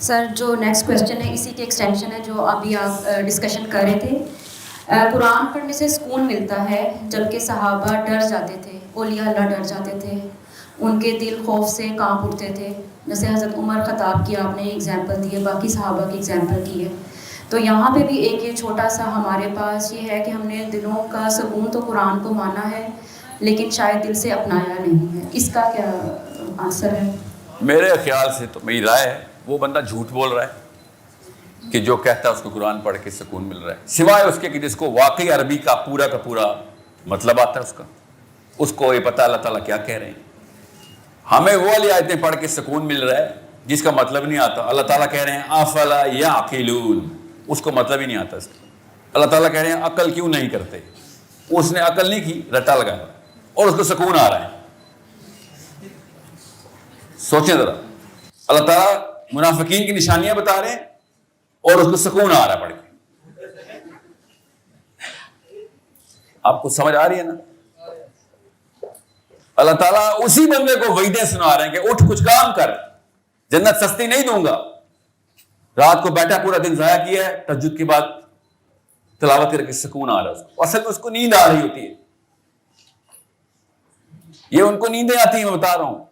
سر جو next question ہے اسی کے ایکسٹینشن ہے جو ابھی آپ ڈسکشن کر رہے تھے. قرآن پڑھنے سے سکون ملتا ہے جبکہ صحابہ ڈر جاتے تھے, اولیاء اللہ ڈر جاتے تھے, ان کے دل خوف سے کانپ اٹھتے تھے. جیسے حضرت عمر خطاب کی آپ نے ایگزامپل دی ہے, باقی صحابہ کی ایگزامپل کی ہے. تو یہاں پہ بھی ایک یہ چھوٹا سا ہمارے پاس یہ ہے کہ ہم نے دلوں کا سکون تو قرآن کو مانا ہے لیکن شاید دل سے اپنایا نہیں ہے. اس کا کیا آنسر ہے؟ میرے خیال سے تو میری رائے ہے وہ بندہ جھوٹ بول رہا ہے کہ جو کہتا ہے اس کو قرآن پڑھ کے سکون مل رہا ہے, سوائے اس کے کہ جس کو واقعی عربی کا پورا مطلب آتا ہے, اس کو یہ پتہ اللہ تعالیٰ کیا کہہ رہے ہیں. ہمیں وہ والی آیتیں پڑھ کے سکون مل رہا ہے جس کا مطلب نہیں آتا. اللہ تعالیٰ کہہ رہے ہیں افلا یعقلون, اس کو مطلب ہی نہیں آتا اس کا. اللہ تعالیٰ کہہ رہے ہیں عقل کیوں نہیں کرتے, اس نے عقل نہیں کی, رٹا لگایا اور اس کو سکون آ رہا ہے. سوچیں ذرا, اللہ تعالیٰ منافقین کی نشانیاں بتا رہے ہیں اور اس کو سکون آ رہا ہے پڑھ کے. آپ کو سمجھ آ رہی ہے نا؟ اللہ تعالیٰ اسی بندے کو وعیدیں سنا رہے ہیں کہ اٹھ کچھ کام کر, جنت سستی نہیں دوں گا. رات کو بیٹھا پورا دن ضائع کیا ہے, تہجد کے بعد تلاوت کر کے سکون آ رہا ہے اس کو. اصل میں اس کو نیند آ رہی ہوتی ہے. یہ ان کو نیندیں آتی ہیں, میں بتا رہا ہوں.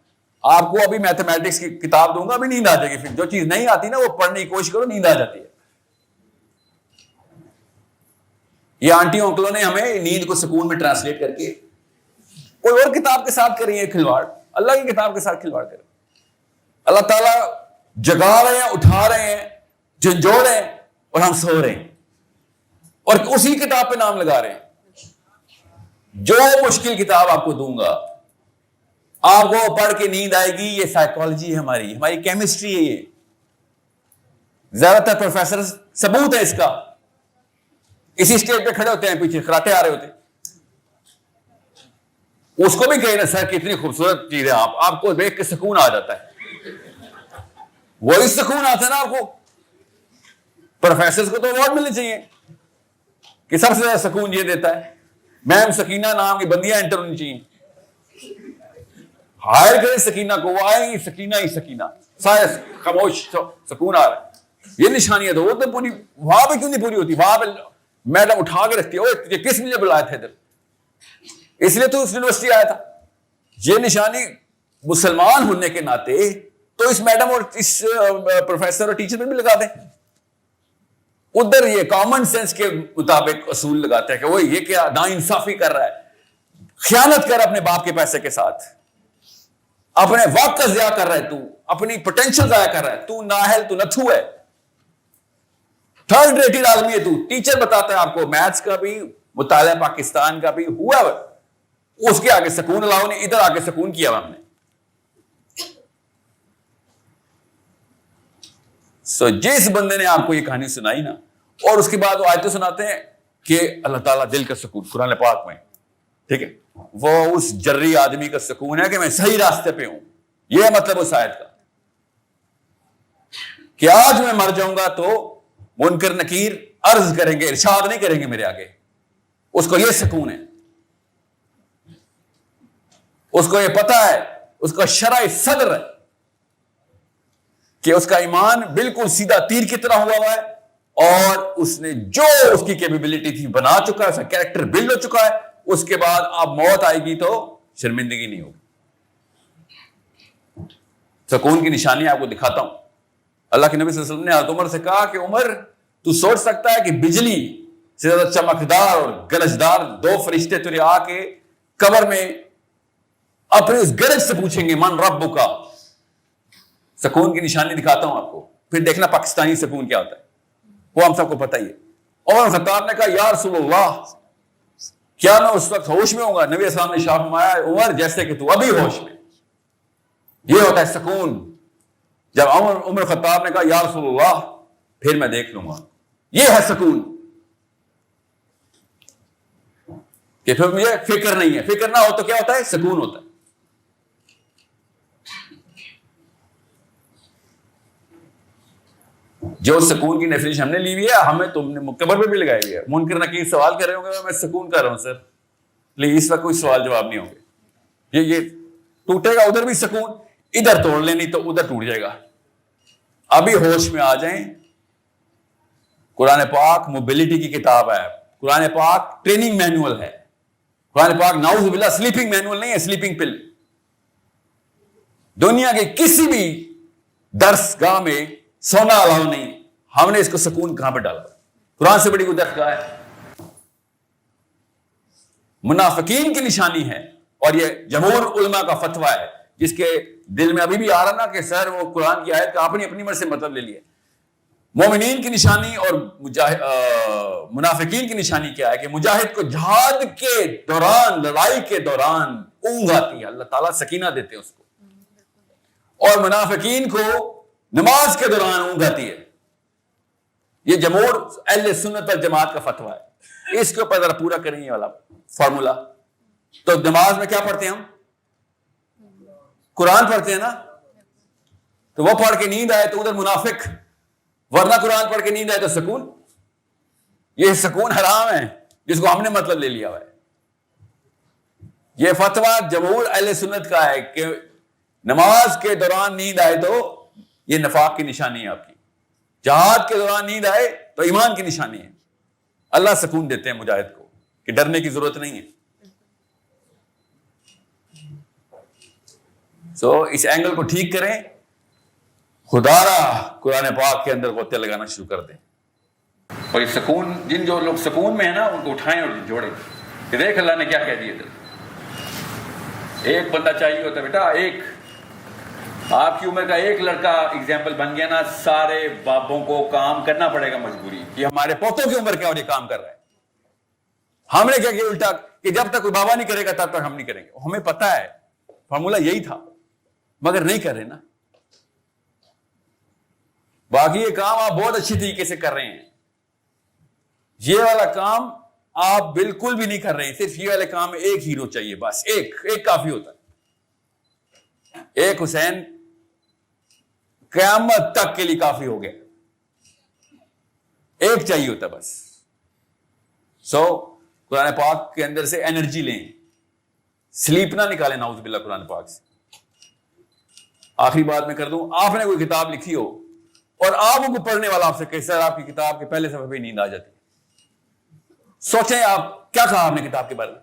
آپ کو ابھی میتھمیٹکس کی کتاب دوں گا, ابھی نیند آ جائے گی. پھر جو چیز نہیں آتی نا وہ پڑھنے کی کوشش کرو, نیند آ جاتی ہے. یہ آنٹیوں انکلوں نے ہمیں نیند کو سکون میں ٹرانسلیٹ کر کے کوئی اور کتاب کے ساتھ کری ہے کھلواڑ. اللہ کی کتاب کے ساتھ کھلواڑ کرے. اللہ تعالیٰ جگا رہے ہیں, اٹھا رہے ہیں, جھنجھوڑ رہے ہیں اور ہم سو رہے ہیں اور اسی کتاب پہ نام لگا رہے ہیں. جو مشکل کتاب آپ کو دوں گا آپ کو پڑھ کے نیند آئے گی. یہ سائیکالوجی ہے ہماری کیمسٹری ہے. یہ زیادہ تر پروفیسر ثبوت ہے اس کا. اسی اسٹیج پہ کھڑے ہوتے ہیں, پیچھے کراٹے آ رہے ہوتے ہیں. اس کو بھی کہیں نا سر کتنی خوبصورت چیز ہے, آپ کو دیکھ کے سکون آ جاتا ہے. وہی سکون آتا ہے نا آپ کو. پروفیسر کو تو اوارڈ ملنے چاہیے کہ سب سے زیادہ سکون یہ دیتا ہے. میم سکینہ نام کی بندیاں انٹر ہونی چاہیے. ہائر کریں سکینہ کو, وہ آئیں گی سکینہ ہی سکینہ, سارے خاموش, سکون آ رہا ہے. یہ نشانیاں تو وہ تو پوری وہاں پہ کیوں نہیں پوری ہوتی. وہاں پہ میڈم اٹھا کے رکھتی ہے, کس نے بلایا تھا ادھر, اس لیے تو اس یونیورسٹی آیا تھا. یہ نشانی مسلمان ہونے کے ناطے تو اس میڈم اور اس پروفیسر اور ٹیچر میں بھی لگا دیں. ادھر یہ کامن سینس کے مطابق اصول لگاتے ہیں کہ وہ یہ کیا ناانصافی کر رہا ہے, خیانت کر اپنے باپ کے پیسے کے ساتھ, اپنے وقت کا ضیاع کر رہا ہے, تو اپنی پوٹینشل ضائع کر رہا ہے, تو نااہل, تو نتھو ہے, تھرڈ ریٹڈ آدمی ہے تو. ٹیچر بتاتا ہے آپ کو میتھس کا بھی مطالعہ پاکستان کا بھی ہوا, اس کے آگے سکون الاؤ نے, ادھر آگے سکون کیا ہم نے. سو جس بندے نے آپ کو یہ کہانی سنائی نا اور اس کے بعد وہ آیتیں سناتے ہیں کہ اللہ تعالیٰ دل کا سکون قرآن پاک میں, ٹھیک ہے, وہ اس جری آدمی کا سکون ہے کہ میں صحیح راستے پہ ہوں. یہ مطلب اس آیت کا کہ آج میں مر جاؤں گا تو منکر نکیر عرض کریں گے, ارشاد نہیں کریں گے میرے آگے. اس کو یہ سکون ہے, اس کو یہ پتا ہے, اس کا شرع صدر ہے کہ اس کا ایمان بالکل سیدھا تیر کی طرح ہوا ہے اور اس نے جو اس کی کیپیبلٹی تھی بنا چکا ہے, اس کا کیریکٹر بلڈ ہو چکا ہے. اس کے بعد اب موت آئے گی تو شرمندگی نہیں ہوگی. سکون کی نشانی آپ کو دکھاتا ہوں. اللہ کے نبی صلی اللہ علیہ وسلم نے حضرت عمر سے کہا کہ عمر تو سوچ سکتا ہے کہ بجلی سے زیادہ چمکدار اور گرجدار دو فرشتے تجھے آ کے قبر میں اپنے اس گرج سے پوچھیں گے من ربک. سکون کی نشانی دکھاتا ہوں آپ کو, پھر دیکھنا پاکستانی سکون کیا ہوتا ہے, وہ ہم سب کو پتہ ہی ہے. عمر خطاب نے کہا یا رسول اللہ کیا میں اس وقت ہوش میں ہوں گا؟ نبی السلام نے ارشاد فرمایا عمر جیسے کہ تو ابھی ہوش میں. یہ ہوتا ہے سکون. جب عمر خطاب نے کہا یا رسول اللہ پھر میں دیکھ لوں گا, یہ ہے سکون کہ پھر مجھے فکر نہیں ہے. فکر نہ ہو تو کیا ہوتا ہے؟ سکون ہوتا ہے. جو سکون کی ڈیفینیشن ہم نے لی ہوئی ہے, ہمیں تم نے قبر پہ بھی لگائی ہوئی ہے. منکر نکیر سوال کر رہے ہوں گے, میں سکون کر رہا ہوں سر پلیز, اس وقت کوئی سوال جواب نہیں ہوں گے. یہ ٹوٹے گا ادھر بھی سکون, ادھر توڑ لینی تو ادھر ٹوٹ جائے گا. ابھی ہوش میں آ جائیں. قرآن پاک موبلٹی کی کتاب ہے, قرآن پاک ٹریننگ مینول ہے, قرآن پاک نعوذ باللہ سلیپنگ مینول نہیں ہے, سلیپنگ پل. دنیا کے کسی بھی درس گاہ میں سونا الاؤ نہیں. ہم نے اس کو سکون کہاں پہ ڈالا؟ قرآن سے بڑی کوئی درس گاہ ہے؟ منافقین کی نشانی ہے, اور یہ جمہور علماء کا فتویٰ ہے, جس کے دل میں ابھی بھی آ رہا نا کہ سر وہ قرآن کی آیت کا آپ نے اپنی مرضی سے مطلب لے لیا. مومنین کی نشانی اور منافقین کی نشانی کیا ہے کہ مجاہد کو جہاد کے دوران, لڑائی کے دوران اونگ آتی ہے, اللہ تعالیٰ سکینہ دیتے ہیں اس کو, اور منافقین کو نماز کے دوران اونگ آتی ہے. یہ جمہور اہل سنت والجماعت کا فتویٰ ہے. اس کے اوپر ذرا پورا کریں یہ والا فارمولا. تو نماز میں کیا پڑھتے ہیں ہم؟ قرآن پڑھتے ہیں نا. تو وہ پڑھ کے نیند آئے تو ادھر منافق, ورنہ قرآن پڑھ کے نیند آئے تو سکون. یہ سکون حرام ہے جس کو ہم نے مطلب لے لیا ہوا ہے. یہ فتویٰ جمہور اہل سنت کا ہے کہ نماز کے دوران نیند آئے تو یہ نفاق کی نشانی ہے آپ کی. جہاد کے دوران نیند آئے تو ایمان کی نشانی ہے. اللہ سکون دیتے ہیں مجاہد کو کہ ڈرنے کی ضرورت نہیں ہے. اس اینگل کو ٹھیک کریں, خدا را قرآن پاک کے اندر غوطے لگانا شروع کر دیں. اور یہ سکون, جو لوگ سکون میں ہیں نا, ان کو اٹھائیں اور جوڑیں کہ دیکھ اللہ نے کیا کہہ دیا. ایک بندہ چاہیے ہوتا ہے بیٹا, ایک آپ کی عمر کا ایک لڑکا ایگزامپل بن گیا نا, سارے باپوں کو کام کرنا پڑے گا مجبوری. یہ ہمارے پوتوں کی عمر کیا اور یہ کام کر رہا ہے. ہم نے کیا کہ الٹا کہ جب تک کوئی بابا نہیں کرے گا تب تک ہم نہیں کریں گے. ہمیں پتا ہے فارمولا یہی تھا, مگر نہیں کر رہے نا. باقی یہ کام آپ بہت اچھی طریقے سے کر رہے ہیں, یہ والا کام آپ بالکل بھی نہیں کر رہے ہیں. صرف یہ والے کام میں ایک ہیرو چاہیے, بس ایک کافی ہوتا ہے. ایک حسین قیامت تک کے لیے کافی ہو گیا, ایک چاہیے ہوتا بس. قرآن پاک کے اندر سے انرجی لیں, سلیپ نہ نکالیں نعوذ باللہ قرآن پاک سے. آخری بات میں کر دوں, آپ نے کوئی کتاب لکھی ہو اور آپ کو پڑھنے والا آپ سے کہ سر آپ کی کتاب کے پہلے صفحے پہ نیند آ جاتی, سوچیں آپ کیا کہا آپ نے کتاب کے بارے میں.